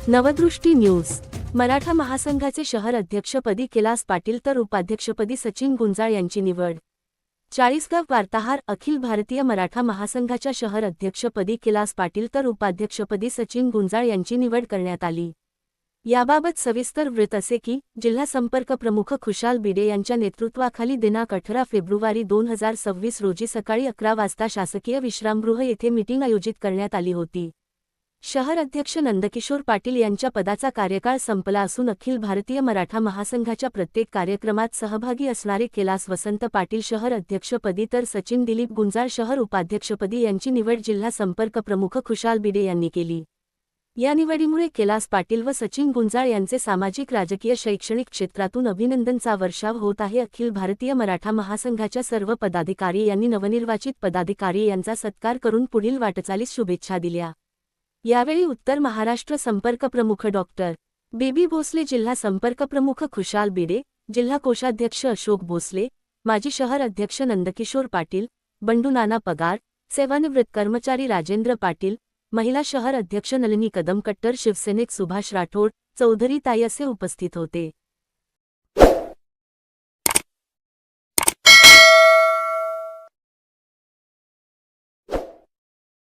नवदृष्टी news. Maratha महासंघाचे शहर अध्यक्षपदी कैलास पाटील तर उपाध्यक्षपदी सचिन गुंजाळ यांची निवड। चाळीसगाव वार्ताहर। अखिल भारतीय मराठा महासंघाच्या शहर अध्यक्षपदी कैलास पाटील तर उपाध्यक्षपदी सचिन गुंजाळ यांची निवड करण्यात आली। याबाबत सविस्तर वृत्त असे की जिल्हा संपर्क प्रमुख खुशाल बिडे यांच्या नेतृत्वाखाली दिनांक 18 फेब्रुवारी 2026 रोजी सकाळी 11 वाजता शासकीय विश्रामगृह येथे मीटिंग आयोजित करण्यात आली होती। शहर अध्यक्ष नंदकिशोर पाटील यांच्या पदाचा कार्यकाळ संपला असून अखिल भारतीय मराठा महासंघाच्या प्रत्येक कार्यक्रमात सहभागी असणारे कैलास वसंत पाटील शहर अध्यक्षपदी तर सचिन दिलीप गुंजाळ शहर उपाध्यक्षपदी यांची निवड जिल्हा संपर्क प्रमुख खुशाल बिडे यांनी केली। या निवडीमुळे कैलास पाटील व सचिन गुंजाळ यांचे सामाजिक राजकीय शैक्षणिक क्षेत्रातून अभिनंदनचा वर्षाव होत आहे। अखिल भारतीय मराठा महासंघाच्या सर्व पदाधिकारी यांनी नवनिर्वाचित पदाधिकारी यांचा सत्कार करून पुढील वाटचालीस शुभेच्छा दिल्या। यावेळी उत्तर महाराष्ट्र संपर्क प्रमुख डॉक्टर बेबी भोसले, जिल्हा संपर्क प्रमुख खुशाल बिडे, जिल्हा कोषाध्यक्ष अशोक भोसले, माजी शहर अध्यक्ष नंदकिशोर पाटील, बंडू नाना पगार, सेवानिवृत्त कर्मचारी राजेंद्र पाटील, महिला शहर अध्यक्ष नलिनी कदम, कट्टर शिवसेनेक सुभाष राठोड, चौधरी ताई असे उपस्थित होते।